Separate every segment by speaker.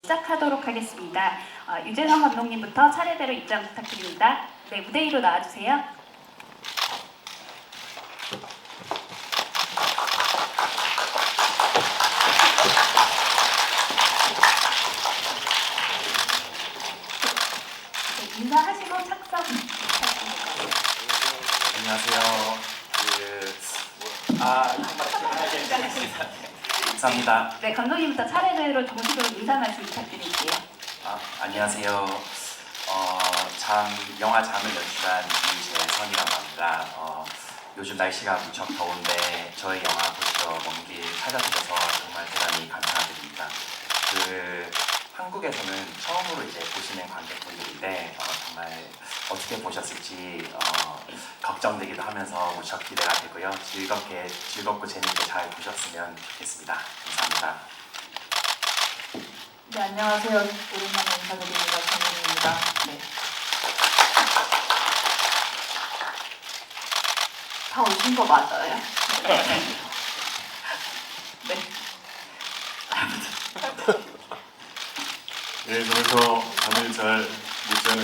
Speaker 1: 시작하도록 하겠습니다. 유재석 감독님부터 차례대로 입장 부탁드립니다. 네, 무대 위로 나와주세요. 네, 인사하시고 착석 부탁드립니다.
Speaker 2: 안녕하세요. 감사합니다.
Speaker 1: 네, 감독님부터 차례대로 정식으로 인사 말씀 부탁드릴게요.
Speaker 2: 안녕하세요. 영화 잠을 연출한 이재선이라고 합니다. 요즘 날씨가 무척 더운데 저희 영화 보시러 먼 길 찾아주셔서 정말 대단히 감사드립니다. 한국에서는 처음으로 이제 보시는 관객분들인데 정말 어떻게 보셨을지 걱정되기도 하면서 무척 기대가 되고요. 즐겁고 재밌게 잘 보셨으면 좋겠습니다. 감사합니다.
Speaker 3: 네, 안녕하세요. 오랜만에 인사드립니다. 정민입니다. 네. 다 오신 거 맞아요? 네.
Speaker 4: 네, 저에서 잠을 잘 못 자는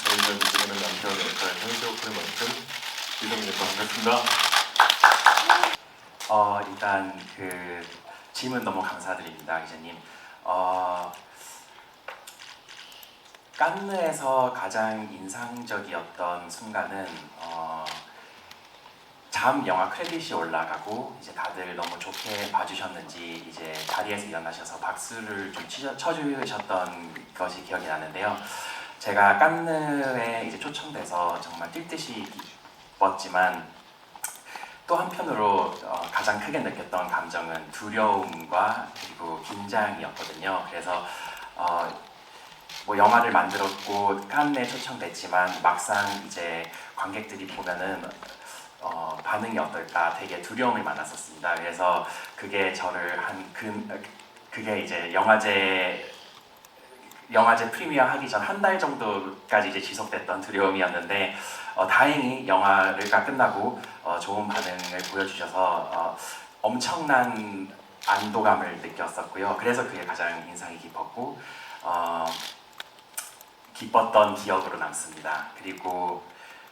Speaker 4: 저희 잘 못 자는 남편 역할 현수 역할을 맡은 이성입니다. 반갑습니다.
Speaker 2: 일단 질문 너무 감사드립니다, 기자님. 깐느에서 가장 인상적이었던 순간은 잠 영화 크레딧이 올라가고 이제 다들 너무 좋게 봐주셨는지 이제 자리에서 일어나셔서 박수를 좀 쳐주셨던 것이 기억이 나는데요. 제가 깐느에 이제 초청돼서 정말 뛸 듯이 기뻤지만 또 한편으로 가장 크게 느꼈던 감정은 두려움과 그리고 긴장이었거든요. 그래서 뭐 영화를 만들었고 칸네에 초청됐지만 막상 이제 관객들이 보면은 반응이 어떨까 되게 두려움이 많았었습니다. 그래서 그게 저를 그게 이제 영화제 프리미어 하기 전 한 달 정도까지 이제 지속됐던 두려움이었는데 다행히 영화가 끝나고 좋은 반응을 보여주셔서 엄청난 안도감을 느꼈었고요. 그래서 그게 가장 인상이 깊었고 기뻤던 기억으로 남습니다. 그리고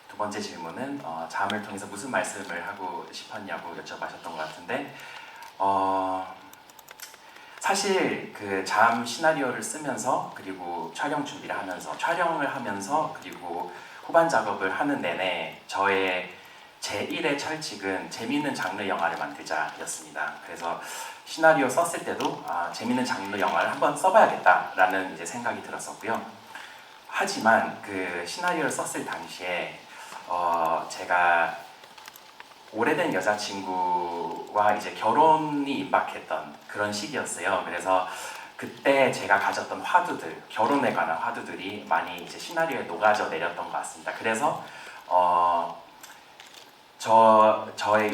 Speaker 2: 두 번째 질문은 잠을 통해서 무슨 말씀을 하고 싶었냐고 여쭤보셨던 것 같은데 사실 잠 시나리오를 쓰면서 그리고 촬영 준비를 하면서 촬영을 하면서 그리고 후반 작업을 하는 내내 저의 제1의 철칙은 재미있는 장르 영화를 만들자였습니다. 그래서 시나리오 썼을 때도 재미있는 장르 영화를 한번 써봐야겠다라는 이제 생각이 들었었고요. 하지만 시나리오를 썼을 당시에 제가 오래된 여자친구와 이제 결혼이 임박했던 그런 시기였어요. 그래서 그때 제가 가졌던 화두들, 결혼에 관한 화두들이 많이 이제 시나리오에 녹아져 내렸던 것 같습니다. 그래서 저의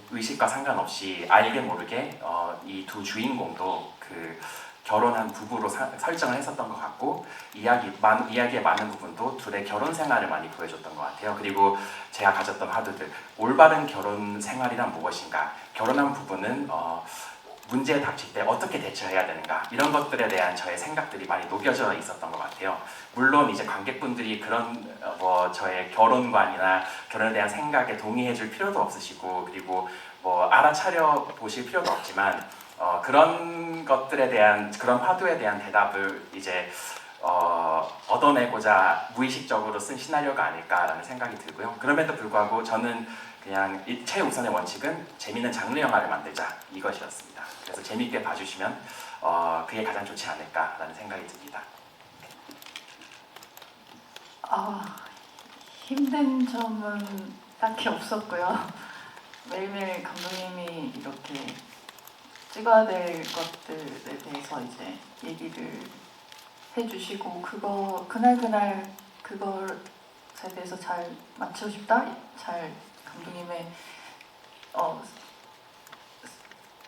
Speaker 2: 의식과 상관없이 알게 모르게 이 두 주인공도 결혼한 부부로 설정을 했었던 것 같고 이야기의 많은 부분도 둘의 결혼 생활을 많이 보여줬던 것 같아요. 그리고 제가 가졌던 화두들, 올바른 결혼 생활이란 무엇인가, 결혼한 부부는 문제에 닥칠 때 어떻게 대처해야 되는가, 이런 것들에 대한 저의 생각들이 많이 녹여져 있었던 것 같아요. 물론 이제 관객분들이 그런 저의 결혼관이나 결혼에 대한 생각에 동의해줄 필요도 없으시고 그리고 알아차려 보실 필요도 없지만 그런 것들에 대한 그런 화두에 대한 대답을 이제 얻어내고자 무의식적으로 쓴 시나리오가 아닐까라는 생각이 들고요. 그럼에도 불구하고 저는 그냥 최우선의 원칙은 재미있는 장르 영화를 만들자 이것이었습니다. 그래서 재미있게 봐주시면 그게 가장 좋지 않을까라는 생각이 듭니다.
Speaker 3: 힘든 점은 딱히 없었고요. 매일매일 감독님이 이렇게 찍어야 될 것들에 대해서 이제 얘기를 해주시고 그날 그것에 대해서 잘 맞추고 싶다, 잘 감독님의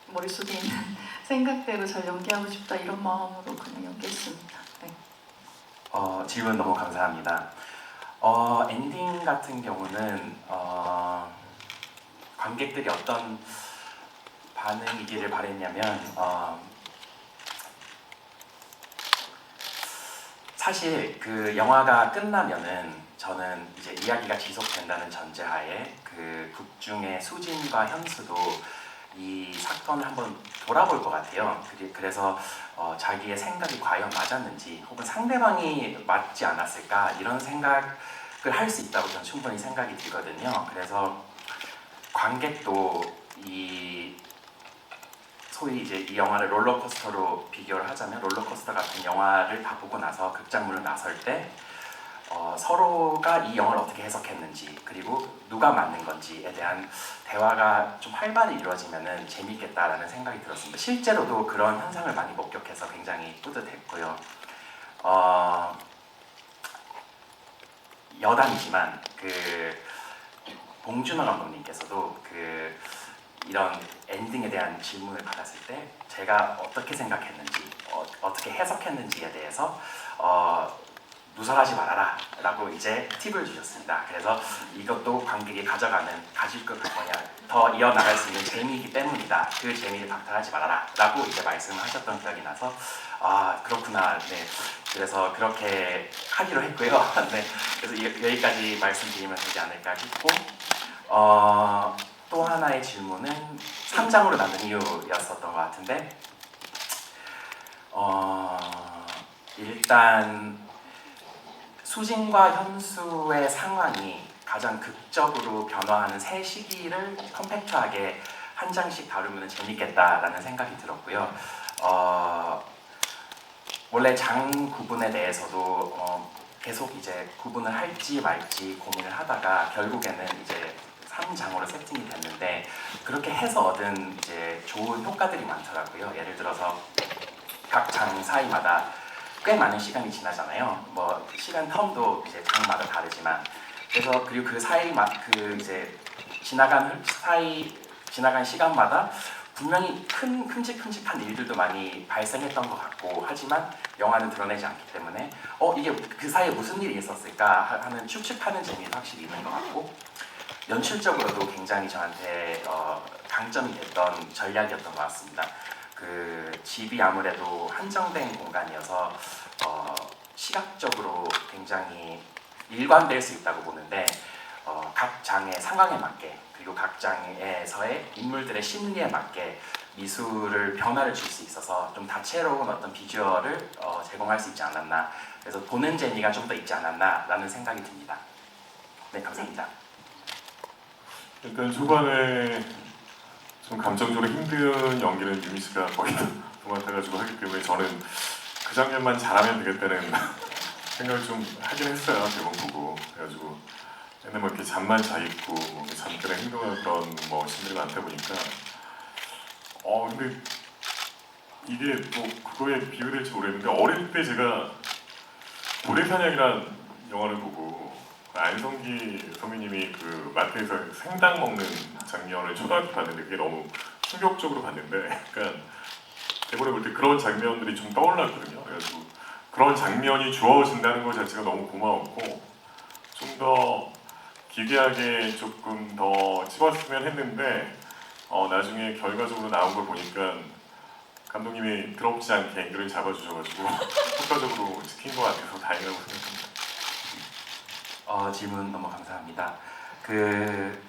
Speaker 3: 머릿속에 있는 생각대로 잘 연기하고 싶다 이런 마음으로 그냥 연기했습니다. 네.
Speaker 2: 질문 너무 감사합니다. 엔딩 같은 경우는 관객들이 어떤 반응이기를 바랬냐면 사실 그 영화가 끝나면은 저는 이제 이야기가 지속된다는 전제하에 그 극중의 수진과 현수도 이 사건을 한번 돌아볼 것 같아요. 그래서 자기의 생각이 과연 맞았는지 혹은 상대방이 맞지 않았을까 이런 생각을 할 수 있다고 저는 충분히 생각이 들거든요. 그래서 관객도 이 소위 이제 이 영화를 롤러코스터로 비교를 하자면 롤러코스터 같은 영화를 다 보고 나서 극장문을 나설 때 서로가 이 영화를 어떻게 해석했는지 그리고 누가 맞는 건지에 대한 대화가 좀 활발히 이루어지면 재미있겠다라는 생각이 들었습니다. 실제로도 그런 현상을 많이 목격해서 굉장히 뿌듯했고요. 여담이지만 그 봉준호 감독님께서도 이런 엔딩에 대한 질문을 받았을 때 제가 어떻게 생각했는지 어떻게 해석했는지에 대해서 누설하지 말아라 라고 이제 팁을 주셨습니다. 그래서 이것도 관객이 가질 것 뭐냐 더 이어나갈 수 있는 재미이기 때문이다. 그 재미를 박탈하지 말아라 라고 이제 말씀하셨던 기억이 나서 아 그렇구나. 네. 그래서 그렇게 하기로 했고요. 네. 그래서 여기까지 말씀드리면 되지 않을까 싶고 또 하나의 질문은 3장으로 나눈 이유였었던 것 같은데 일단 수진과 현수의 상황이 가장 극적으로 변화하는 세 시기를 컴팩트하게 한 장씩 다루면 재밌겠다라는 생각이 들었고요. 원래 장 구분에 대해서도 계속 이제 구분을 할지 말지 고민을 하다가 결국에는 이제 3장으로 세팅이 됐는데 그렇게 해서 얻은 이제 좋은 효과들이 많더라고요. 예를 들어서 각 장 사이마다 꽤 많은 시간이 지나잖아요. 뭐 시간 텀도 이제 장마다 다르지만 그래서 그리고 그 사이 이제 지나간 시간마다 분명히 큼직큼직한 일들도 많이 발생했던 것 같고 하지만 영화는 드러내지 않기 때문에 이게 그 사이에 무슨 일이 있었을까 하는 추측하는 재미도 확실히 있는 것 같고 연출적으로도 굉장히 저한테 강점이 됐던 전략이었던 것 같습니다. 그 집이 아무래도 한정된 공간이어서 시각적으로 굉장히 일관될 수 있다고 보는데 각 장의 상황에 맞게 그리고 각 장에서의 인물들의 심리에 맞게 미술을 변화를 줄 수 있어서 좀 다채로운 어떤 비주얼을 제공할 수 있지 않았나 그래서 보는 재미가 좀 더 있지 않았나라는 생각이 듭니다. 네, 감사합니다.
Speaker 4: 일단 초반에 좀 감정적으로 힘든 연기는 유미 씨가 거의 다 도맡아가지고 하기 때문에 저는 그 장면만 잘하면 되겠다는 생각을 좀 하긴 했어요. 대본 보고 그래가지고 옛날 뭐 이렇게 잠만 자 있고 뭐 잠결에 행동했던 뭐 신들이 많다 보니까 근데 이게 뭐 그거에 비교될지 모르겠는데 어릴 때 제가 고래사냥이라는 영화를 보고 안성기 선배님이 그 마트에서 생닭 먹는 장면을 초등학교 봤는데 그게 너무 충격적으로 봤는데 그러니까 대본에 볼 때 그런 장면들이 좀 떠올랐거든요. 그래가지고 그런 장면이 주어진다는 것 자체가 너무 고마웠고 좀 더 기괴하게 조금 더 찍었으면 했는데 나중에 결과적으로 나온 걸 보니까 감독님이 더럽지 않게 앵글을 잡아주셔가지고 효과적으로 찍힌 것 같아서 다행이라고 생각합니다.
Speaker 2: 질문 너무 감사합니다. 그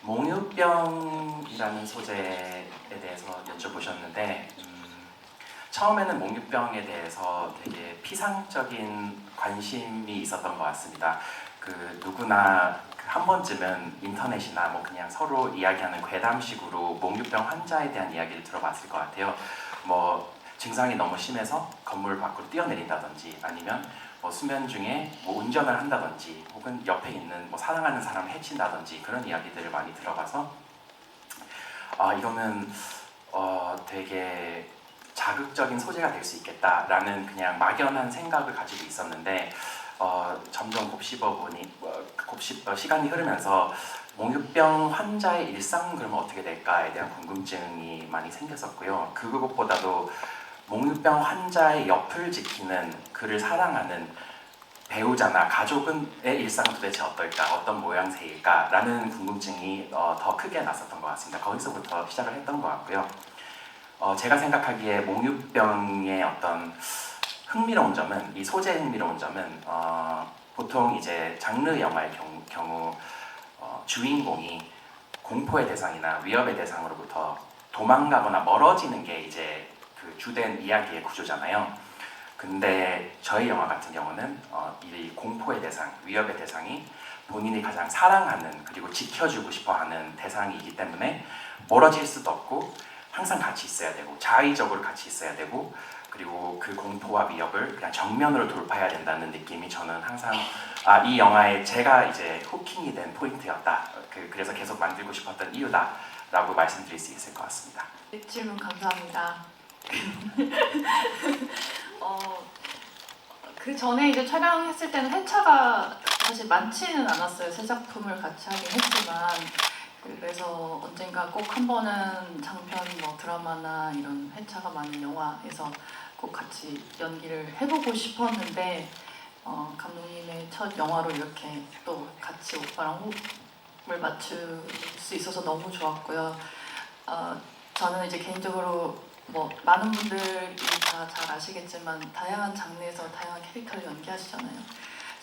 Speaker 2: 몽유병이라는 소재에 대해서 여쭤보셨는데 처음에는 몽유병에 대해서 되게 피상적인 관심이 있었던 것 같습니다. 그 누구나 한 번쯤은 인터넷이나 뭐 그냥 서로 이야기하는 괴담식으로 몽유병 환자에 대한 이야기를 들어봤을 것 같아요. 뭐 증상이 너무 심해서 건물 밖으로 뛰어내린다든지 아니면 뭐 수면 중에 뭐 운전을 한다든지 혹은 옆에 있는 뭐 사랑하는 사람을 해친다든지 그런 이야기들을 많이 들어봐서 이거는 되게 자극적인 소재가 될 수 있겠다라는 그냥 막연한 생각을 가지고 있었는데 점점 시간이 흐르면서 몽유병 환자의 일상은 그러면 어떻게 될까에 대한 궁금증이 많이 생겼었고요. 그것보다도 몽유병 환자의 옆을 지키는 그를 사랑하는 배우자나 가족의 일상은 도대체 어떨까, 어떤 모양새일까 라는 궁금증이 더 크게 났었던 것 같습니다. 거기서부터 시작을 했던 것 같고요. 제가 생각하기에 몽유병의 어떤 흥미로운 점은 이 소재의 흥미로운 점은 보통 이제 장르 영화의 경우 주인공이 공포의 대상이나 위협의 대상으로부터 도망가거나 멀어지는 게 이제 그 주된 이야기의 구조잖아요. 근데 저희 영화 같은 경우는 이 공포의 대상, 위협의 대상이 본인이 가장 사랑하는 그리고 지켜주고 싶어하는 대상이기 때문에 멀어질 수도 없고 항상 같이 있어야 되고 자의적으로 같이 있어야 되고 그리고 그 공포와 위협을 그냥 정면으로 돌파해야 된다는 느낌이 저는 항상 이 영화에 제가 이제 후킹이 된 포인트였다. 그래서 계속 만들고 싶었던 이유다라고 말씀드릴 수 있을 것 같습니다.
Speaker 3: 네, 질문 감사합니다. 그 전에 이제 촬영했을 때는 회차가 사실 많지는 않았어요. 세 작품을 같이 하긴 했지만 그래서 언젠가 꼭 한 번은 장편 뭐 드라마나 이런 회차가 많은 영화에서 꼭 같이 연기를 해보고 싶었는데 감독님의 첫 영화로 이렇게 또 같이 오빠랑 호흡을 맞출 수 있어서 너무 좋았고요. 저는 이제 개인적으로 뭐 많은 분들이 다 잘 아시겠지만 다양한 장르에서 다양한 캐릭터를 연기하시잖아요.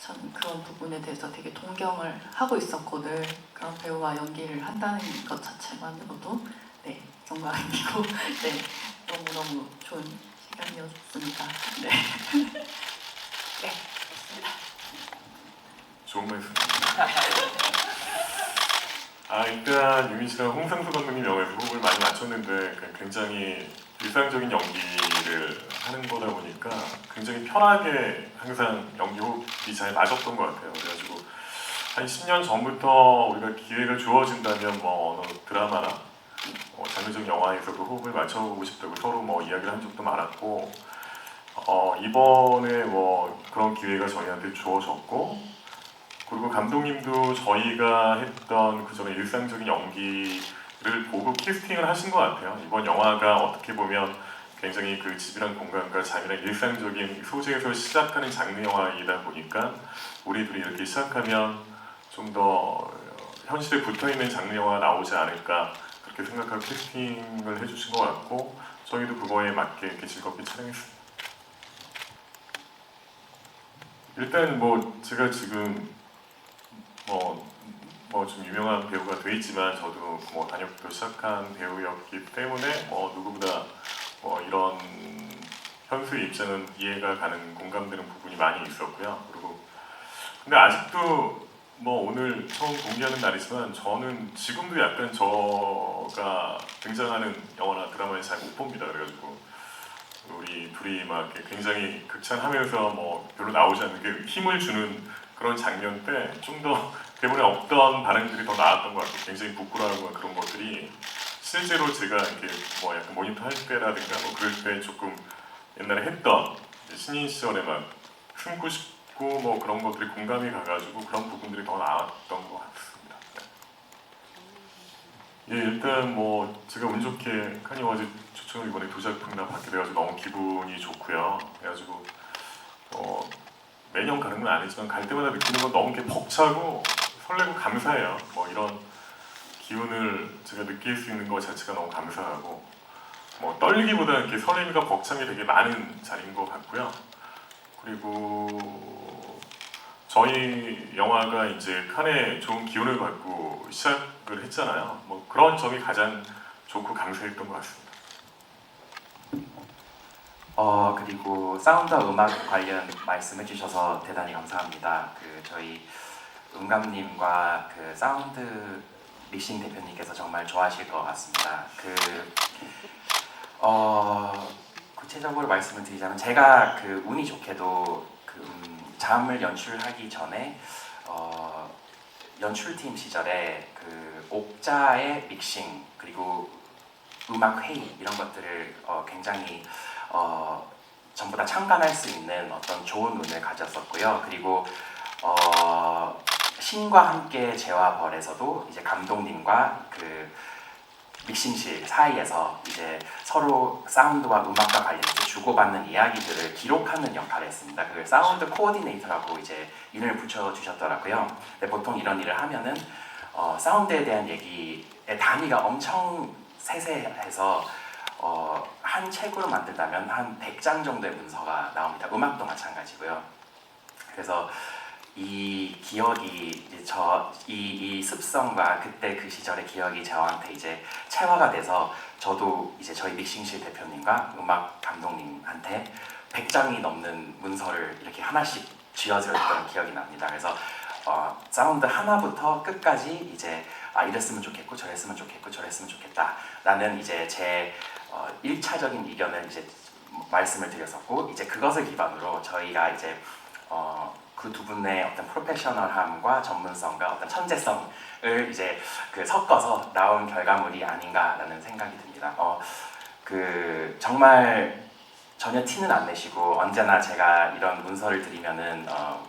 Speaker 3: 저는 그런 부분에 대해서 되게 동경을 하고 있었거든. 그런 배우와 연기를 한다는 것 자체만으로도 네, 영광이고 네, 너무너무 좋은 시간이었습니다. 네. 네, 그렇습니다.
Speaker 4: 좋은 말씀. 일단 유민 씨랑 홍상수 감독님 영화에서 호흡을 많이 맞췄는데 굉장히 일상적인 연기를 하는 거다 보니까 굉장히 편하게 항상 연기 호흡이 잘 맞았던 것 같아요. 그래가지고 한 10년 전부터 우리가 기회가 주어진다면 뭐 어느 드라마나 장르적 영화에서도 호흡을 맞춰보고 싶다고 서로 뭐 이야기를 한 적도 많았고 이번에 뭐 그런 기회가 저희한테 주어졌고 그리고 감독님도 저희가 했던 그 전에 일상적인 연기를 보고 캐스팅을 하신 것 같아요. 이번 영화가 어떻게 보면 굉장히 그 집이란 공간과 잠이란 일상적인 소재에서 시작하는 장르 영화이다 보니까 우리 둘이 이렇게 시작하면 좀 더 현실에 붙어있는 장르 영화가 나오지 않을까 그렇게 생각하고 캐스팅을 해주신 것 같고 저희도 그거에 맞게 이렇게 즐겁게 촬영했습니다. 일단 뭐 제가 지금 뭐 좀 유명한 배우가 돼 있지만 저도 뭐 단역부터 시작한 배우였기 때문에 뭐 누구보다 뭐 이런 현수의 입장은 이해가 가는 공감되는 부분이 많이 있었고요. 그리고 근데 아직도 뭐 오늘 처음 공개하는 날이지만 저는 지금도 약간 저가 등장하는 영화나 드라마에 잘 못 봅니다. 그래가지고 우리 둘이 막 이렇게 굉장히 극찬하면서 뭐 별로 나오지 않는 게 힘을 주는 그런 장면 때 좀 더 대본에 없던 반응들이 더 나왔던 것 같아요. 굉장히 부끄러워하고 그런 것들이 실제로 제가 이렇게 뭐 약간 모니터 할 때라든가 뭐 그럴 때 조금 옛날에 했던 신인 시절에 막 숨고 싶고 뭐 그런 것들이 공감이 가가지고 그런 부분들이 더 나왔던 것 같습니다. 예, 일단 뭐 제가 운 좋게 카니와즈 초청을 이번에 2작품이나 받게 돼가지고 너무 기분이 좋고요. 그래가지고 매년 가는 건 아니지만 갈 때마다 느끼는 건 너무 이렇게 벅차고 설레고 감사해요. 뭐 이런 기운을 제가 느낄 수 있는 것 자체가 너무 감사하고 뭐 떨리기보다 이렇게 설렘과 벅참이 되게 많은 자리인 것 같고요. 그리고 저희 영화가 이제 칸에 좋은 기운을 받고 시작을 했잖아요. 뭐 그런 점이 가장 좋고 감사했던 것 같습니다.
Speaker 2: 그리고 사운드와 음악 관련 말씀해 주셔서 대단히 감사합니다. 저희 음감님과 사운드 믹싱 대표님께서 정말 좋아하실 것 같습니다. 구체적으로 말씀을 드리자면 제가 운이 좋게도 잠을 연출하기 전에 연출팀 시절에 옥자의 믹싱 그리고 음악 회의 이런 것들을 굉장히 전부 다 참관할 수 있는 어떤 좋은 운을 가졌었고요. 그리고 신과 함께 재와 벌에서도 이제 감독님과 믹싱실 사이에서 이제 서로 사운드와 음악과 관련해서 주고받는 이야기들을 기록하는 역할을 했습니다. 그걸 사운드 코어디네이터라고 이제 이름을 붙여주셨더라고요. 근데 보통 이런 일을 하면은 사운드에 대한 얘기의 단위가 엄청 세세해서 한 책으로 만들다면 한 100장 정도의 문서가 나옵니다. 음악도 마찬가지고요. 그래서 이 기억이 이제 이 습성과 그때 그 시절의 기억이 저한테 이제 체화가 돼서 저도 이제 저희 믹싱실 대표님과 음악 감독님한테 100장이 넘는 문서를 이렇게 하나씩 쥐어들었던 기억이 납니다. 그래서 사운드 하나부터 끝까지 이제 이랬으면 좋겠고 저랬으면 좋겠고 저랬으면 좋겠다 라는 이제 제 1차적인 의견을 이제 말씀을 드렸었고, 이제 그것을 기반으로 저희가 이제 그 두 분의 어떤 프로페셔널함과 전문성과 어떤 천재성을 이제 섞어서 나온 결과물이 아닌가라는 생각이 듭니다. 정말 전혀 티는 안 내시고 언제나 제가 이런 문서를 드리면은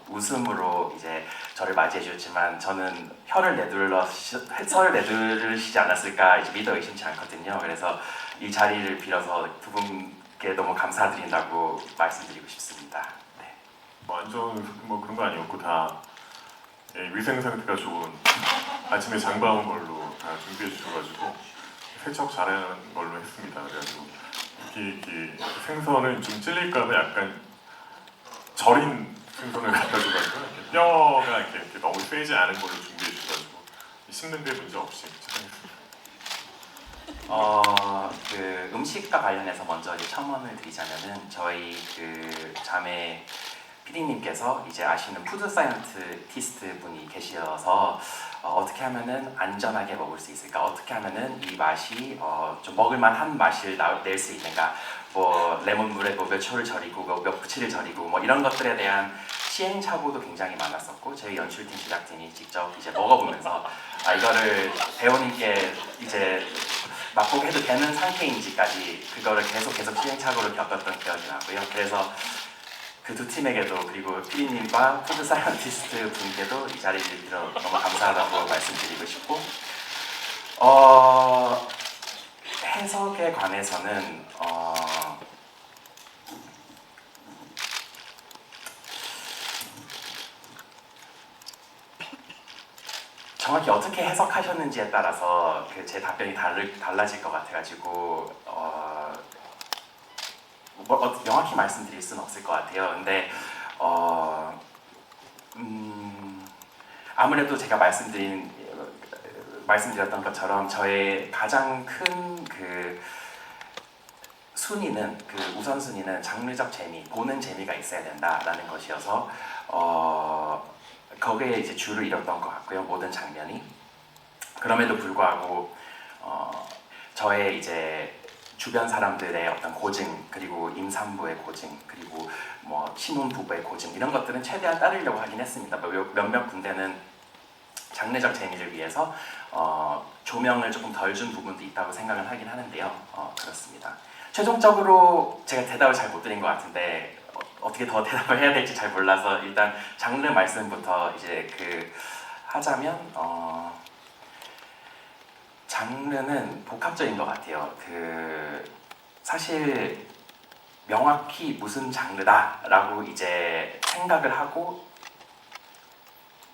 Speaker 2: 웃음으로 이제 저를 맞이해 주셨지만 저는 혀를 내두르시지 않았을까 이제 믿어 의심치 않거든요. 그래서 이 자리를 빌어서 두 분께 너무 감사드린다고 말씀드리고 싶습니다. 네.
Speaker 4: 완전 뭐 그런 거 아니었고 다 위생 상태가 좋은 아침에 장봐온 걸로 다 준비해 주셔가지고 세척 잘하는 걸로 했습니다. 그래가지고 이렇게 생선은 좀 찔릴까봐 약간 절인 생선을 갖다 줘가지고 뼈가 이렇게 너무 세지 않은 걸로 준비해 주셔가지고 씹는 데 문제 없이 착용했습니다.
Speaker 2: 음식과 관련해서 먼저 이제 첨언을 드리자면은 저희 자매 PD님께서 이제 아시는 푸드 사이언티스트 분이 계셔서 어떻게 하면은 안전하게 먹을 수 있을까? 어떻게 하면은 이 맛이 좀 먹을만한 맛을 낼 수 있는가? 뭐 레몬물에 뭐 몇 초를 절이고 몇 부치를 절이고 뭐 이런 것들에 대한 시행착오도 굉장히 많았었고, 저희 연출팀 제작진이 직접 이제 먹어보면서 이거를 배우님께 이제 맛보게 해도 되는 상태인지까지 그거를 계속 시행착오를 겪었던 기억이 나고요. 그래서 그 두 팀에게도 그리고 피디님과 푸드 사이언티스트 분께도 이 자리를 빌어 너무 감사하다고 말씀드리고 싶고, 해석에 관해서는 정확히 어떻게 해석하셨는지에 따라서 제 답변이 달라질 것 같아가지고 명확히 말씀드릴 수는 없을 것 같아요. 근데 아무래도 제가 말씀드렸던 것처럼 저의 가장 큰 순위는 우선순위는 장르적 재미, 보는 재미가 있어야 된다라는 것이어서 거기에 이제 줄을 잃었던 것 같고요. 모든 장면이. 그럼에도 불구하고 저의 이제 주변 사람들의 어떤 고증, 그리고 임산부의 고증, 그리고 뭐 신혼부부의 고증, 이런 것들은 최대한 따르려고 하긴 했습니다. 몇몇 군데는 장르적 재미를 위해서 조명을 조금 덜 준 부분도 있다고 생각을 하긴 하는데요. 그렇습니다. 최종적으로 제가 대답을 잘 못 드린 것 같은데 어떻게 더 대답을 해야 될지 잘 몰라서 일단 장르 말씀부터 이제 하자면 장르는 복합적인 것 같아요. 사실 명확히 무슨 장르다라고 이제 생각을 하고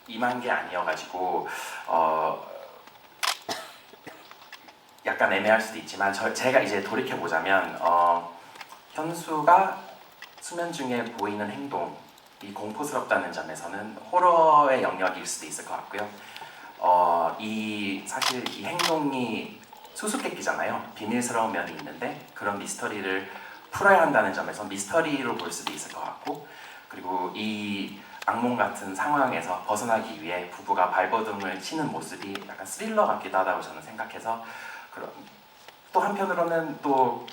Speaker 2: 임한 게 아니어가지고 약간 애매할 수도 있지만 제가 이제 돌이켜 보자면 현수가 수면 중에 보이는 행동이 공포스럽다는 점에서는 호러의 영역일 수도 있을 것 같고요. 사실 이 행동이 수수께끼잖아요. 비밀스러운 면이 있는데 그런 미스터리를 풀어야 한다는 점에서 미스터리로 볼 수도 있을 것 같고, 그리고 이 악몽 같은 상황에서 벗어나기 위해 부부가 발버둥을 치는 모습이 약간 스릴러 같기도 하다고 저는 생각해서, 또 한편으로는 또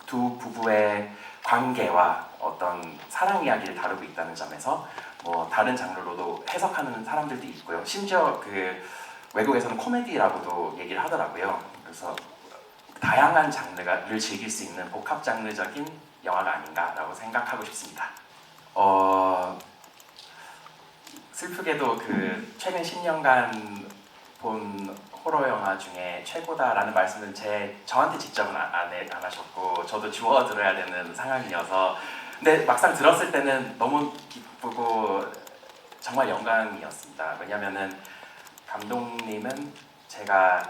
Speaker 2: 두 부부의 관계와 어떤 사랑 이야기를 다루고 있다는 점에서 뭐 다른 장르로도 해석하는 사람들도 있고요. 심지어 외국에서는 코미디라고도 얘기를 하더라고요. 그래서 다양한 장르를 즐길 수 있는 복합 장르적인 영화가 아닌가라고 생각하고 싶습니다. 슬프게도 최근 10년간 본 호러 영화 중에 최고다라는 말씀은 저한테 직접은 안 하셨고 저도 주워 들어야 되는 상황이어서, 근데 막상 들었을 때는 너무 기쁘고 정말 영광이었습니다. 왜냐면은 감독님은 제가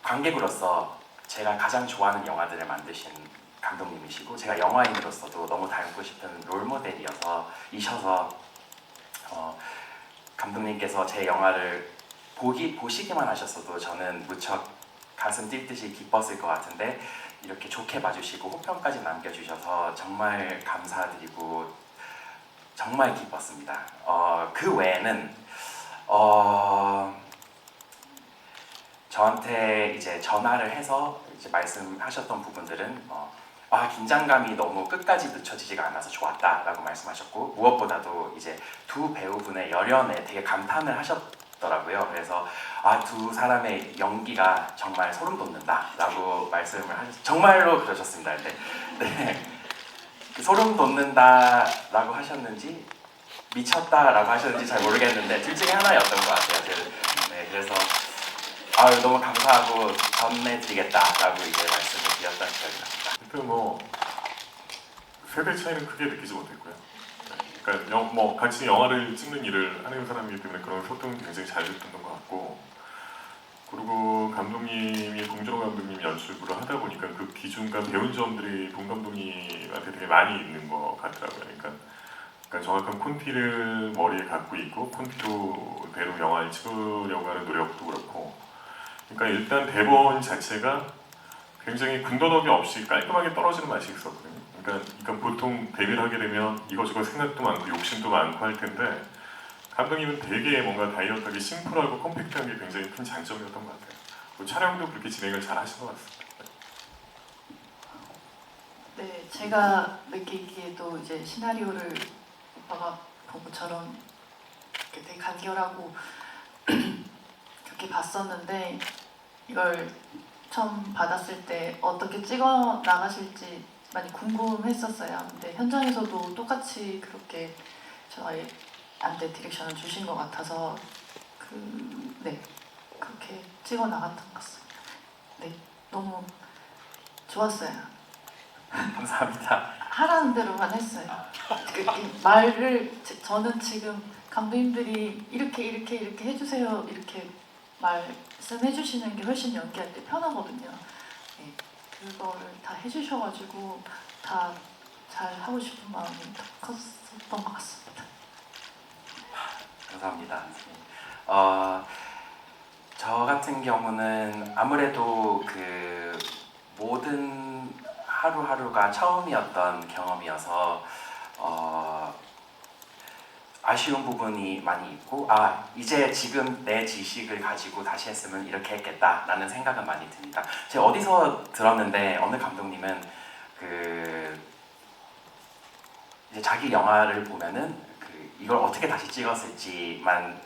Speaker 2: 관객으로서 제가 가장 좋아하는 영화들을 만드신 감독님이시고 제가 영화인으로서도 너무 닮고 싶은 롤모델이셔서 감독님께서 제 영화를 보시기만 하셨어도 저는 무척 가슴 뛸 듯이 기뻤을 것 같은데 이렇게 좋게 봐주시고 호평까지 남겨주셔서 정말 감사드리고 정말 기뻤습니다. 그 외에는 저한테 이제 전화를 해서 이제 말씀하셨던 부분들은 긴장감이 너무 끝까지 늦춰지지가 않아서 좋았다라고 말씀하셨고 무엇보다도 이제 두 배우분의 열연에 되게 감탄을 하셨더라고요. 그래서 두 사람의 연기가 정말 소름 돋는다라고 말씀을 정말로 그러셨습니다. 네. 소름 돋는다라고 하셨는지 미쳤다라고 하셨는지 잘 모르겠는데 둘 중에 하나였던 것 같아요. 네, 그래서 너무 감사하고 전해드리겠다라고 이제 말씀을 드렸던 기억이 납니다.
Speaker 4: 하여튼 뭐 세대 차이는 크게 느끼지 못했고요. 그러니까 같이 영화를 찍는 일을 하는 사람이기 때문에 그런 소통이 굉장히 잘 됐던 것 같고, 그리고 감독님이 봉준호 감독님 연출부를 하다 보니까 그 기준과 배운 점들이 봉 감독님한테 되게 많이 있는 것 같더라고요. 그러니까 정확한 콘티를 머리에 갖고 있고 콘티로대로 영화를 찍으려고 하는 노력도 그렇고, 그러니까 일단 대본 자체가 굉장히 군더더기 없이 깔끔하게 떨어지는 맛이 있었거든요. 그러니까 보통 데뷔를 하게 되면 이거저거 생각도 많고 욕심도 많고 할 텐데 감독님은 되게 뭔가 다이어트하게 심플하고 컴팩트한 게 굉장히 큰 장점이었던 것 같아요. 촬영도 그렇게 진행을 잘 하신 것 같습니다.
Speaker 3: 네, 제가 느끼기에도 이제 시나리오를 오빠가 본 것처럼 되게 간결하고 그렇게 봤었는데 이걸 처음 받았을 때 어떻게 찍어 나가실지 많이 궁금했었어요. 근데 현장에서도 똑같이 그렇게 저희한테 디렉션을 주신 것 같아서 그렇게 찍어 나갔던 것 같습니다. 네, 너무 좋았어요.
Speaker 2: 감사합니다.
Speaker 3: 하라는 대로만 했어요. 이 말을 저는 지금 감독님들이 이렇게 해주세요 이렇게 말씀해 주시는 게 훨씬 연기할 때 편하거든요. 네, 그거를 다 해주셔가지고 다 잘 하고 싶은 마음이 더 컸었던 것 같습니다.
Speaker 2: 감사합니다. 저 같은 경우는 아무래도 그 모든 하루하루가 처음이었던 경험이어서 아쉬운 부분이 많이 있고 이제 지금 내 지식을 가지고 다시 했으면 이렇게 했겠다라는 생각은 많이 듭니다. 제가 어디서 들었는데 어느 감독님은 이제 자기 영화를 보면은 이걸 어떻게 다시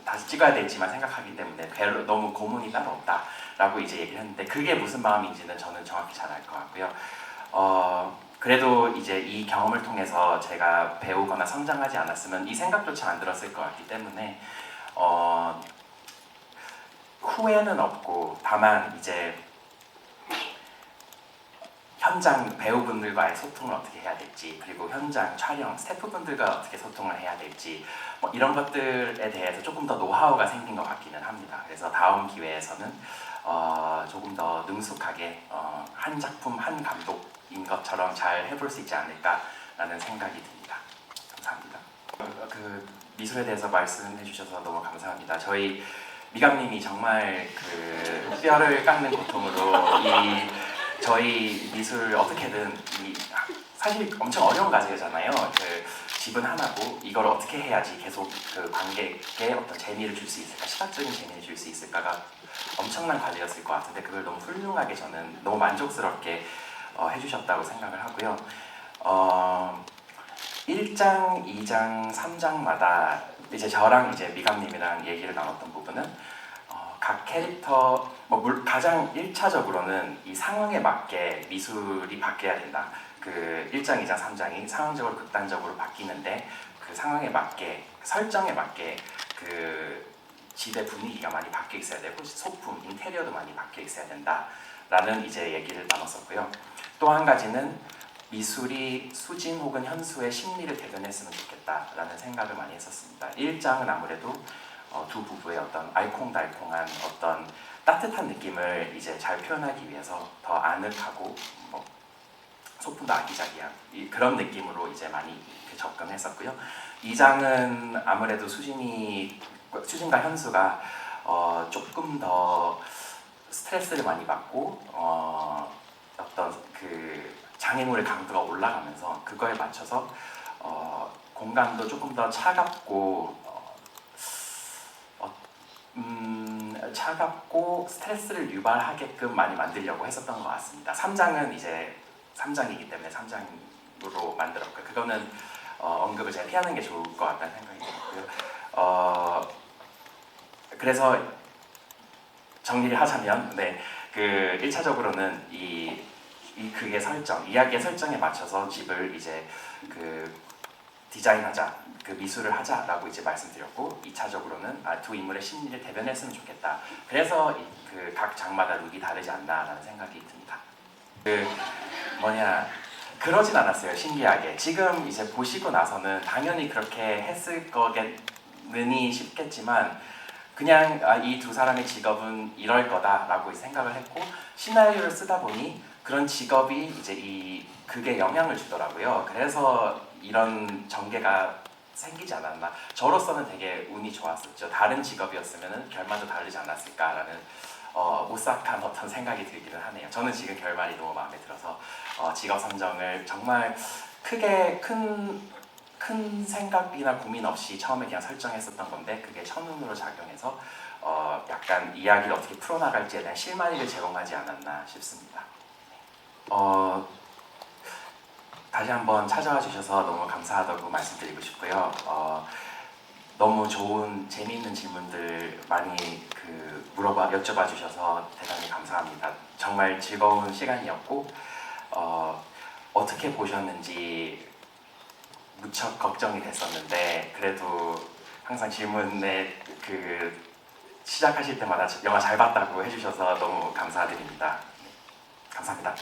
Speaker 2: 다시 찍어야 될지만 생각하기 때문에 너무 고문이 따로 없다라고 이제 얘기를 했는데 그게 무슨 마음인지는 저는 정확히 잘 알 것 같고요. 그래도 이제 이 경험을 통해서 제가 배우거나 성장하지 않았으면 이 생각조차 안 들었을 것 같기 때문에 후회는 없고 다만 이제 현장 배우분들과의 소통을 어떻게 해야 될지 그리고 현장 촬영 스태프분들과 어떻게 소통을 해야 될지 이런 것들에 대해서 조금 더 노하우가 생긴 것 같기는 합니다. 그래서 다음 기회에서는 조금 더 능숙하게 한 작품 한 감독인 것처럼 잘 해볼 수 있지 않을까라는 생각이 듭니다. 감사합니다. 그 미술에 대해서 말씀해 주셔서 너무 감사합니다. 저희 미감님이 정말 그 뼈를 깎는 고통으로 저희 미술 어떻게든 사실 엄청 어려운 과제잖아요. 집은 하나고 이걸 어떻게 해야지 계속 그 관객에 어떤 재미를 줄 수 있을까, 시각적인 재미를 줄 수 있을까가 엄청난 과제였을 것 같은데 그걸 너무 훌륭하게 저는 너무 만족스럽게 해주셨다고 생각을 하고요. 1장, 2장, 3장마다 이제 저랑 이제 미감님이랑 얘기를 나눴던 부분은 각 캐릭터 가장 1차적으로는 이 상황에 맞게 미술이 바뀌어야 된다. 그 1장, 2장, 3장이 상황적으로 극단적으로 바뀌는데 그 상황에 맞게 설정에 맞게 그 집의 분위기가 많이 바뀌어 있어야 되고 소품, 인테리어도 많이 바뀌어 있어야 된다라는 이제 얘기를 나눴었고요. 또 한 가지는 미술이 수진 혹은 현수의 심리를 대변했으면 좋겠다라는 생각을 많이 했었습니다. 1장은 아무래도 두 부부의 어떤 알콩달콩한 어떤 따뜻한 느낌을 이제 잘 표현하기 위해서 더 아늑하고 뭐 소품도 아기자기한 그런 느낌으로 이제 많이 접근했었고요. 2장은 아무래도 수진과 현수가 조금 더 스트레스를 많이 받고 어떤 그 장애물의 강도가 올라가면서 그거에 맞춰서 공간도 조금 더 차갑고 스트레스를 유발하게끔 많이 만들려고 했었던 것 같습니다. 3장은 이제 3장이기 때문에 3장으로 만들었고요. 그거는 언급을 제가 피하는 게 좋을 것 같다는 생각이 들고요. 그래서 정리를 하자면, 그 1차적으로는 그게 이야기의 설정에 맞춰서 집을 이제 그 디자인하자, 그 미술을 하자라고 이제 말씀드렸고, 2차적으로는 두 인물의 심리를 대변했으면 좋겠다. 그래서 그 각 장마다 룩이 다르지 않나라는 생각이 듭니다. 그러진 않았어요. 신기하게. 지금 이제 보시고 나서는 당연히 그렇게 했을 거겠느니 싶겠지만 그냥 이 두 사람의 직업은 이럴 거다라고 생각을 했고 시나리오를 쓰다 보니 그런 직업이 이제 그게 영향을 주더라고요. 그래서 이런 전개가 생기지 않았나. 저로서는 되게 운이 좋았었죠. 다른 직업이었으면 결말도 다르지 않았을까라는 오싹한 어떤 생각이 들기는 하네요. 저는 지금 결말이 너무 마음에 들어서 직업 선정을 정말 크게 큰 생각이나 고민 없이 처음에 그냥 설정했었던 건데 그게 천운으로 작용해서 약간 이야기를 어떻게 풀어나갈지에 대한 실마리를 제공하지 않았나 싶습니다. 다시 한번 찾아와 주셔서 너무 감사하다고 말씀드리고 싶고요. 너무 좋은 재미있는 질문들 많이 여쭤봐 주셔서 대단히 감사합니다. 정말 즐거운 시간이었고 어떻게 보셨는지 무척 걱정이 됐었는데 그래도 항상 질문에 시작하실 때마다 영화 잘 봤다고 해주셔서 너무 감사드립니다. 감사합니다.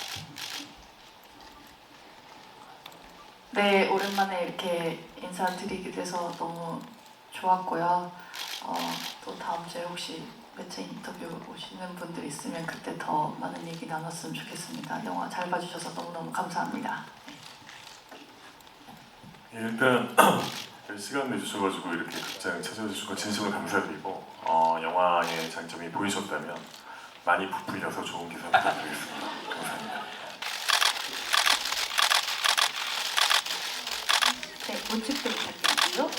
Speaker 3: 네, 오랜만에 이렇게 인사드리게 돼서 너무 좋았고요. 또 다음 주에 혹시 매체 인터뷰 오시는 분들 있으면 그때 더 많은 얘기 나눴으면 좋겠습니다. 영화 잘 봐주셔서 너무너무 감사합니다.
Speaker 4: 일단 시간 내주셔가지고 이렇게 극장 찾아주시고 진심으로 감사드리고 영화의 장점이 보이셨다면 많이 부풀려서 좋은 기사 부탁드리겠습니다. 감사합니다.
Speaker 1: 네, 우측도 부탁드리고요.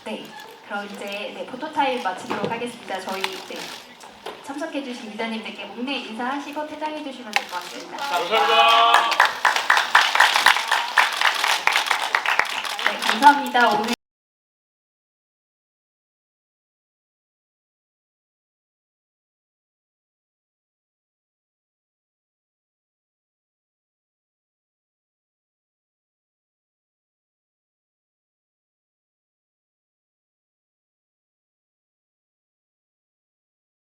Speaker 1: 네, 그럼 이제 포토타임 마치도록 하겠습니다. 저희 참석해주신 기자님들께 목례 인사하시고 퇴장해주시면 될 것 같습니다.
Speaker 5: 감사합니다.
Speaker 1: 네, 감사합니다. 오늘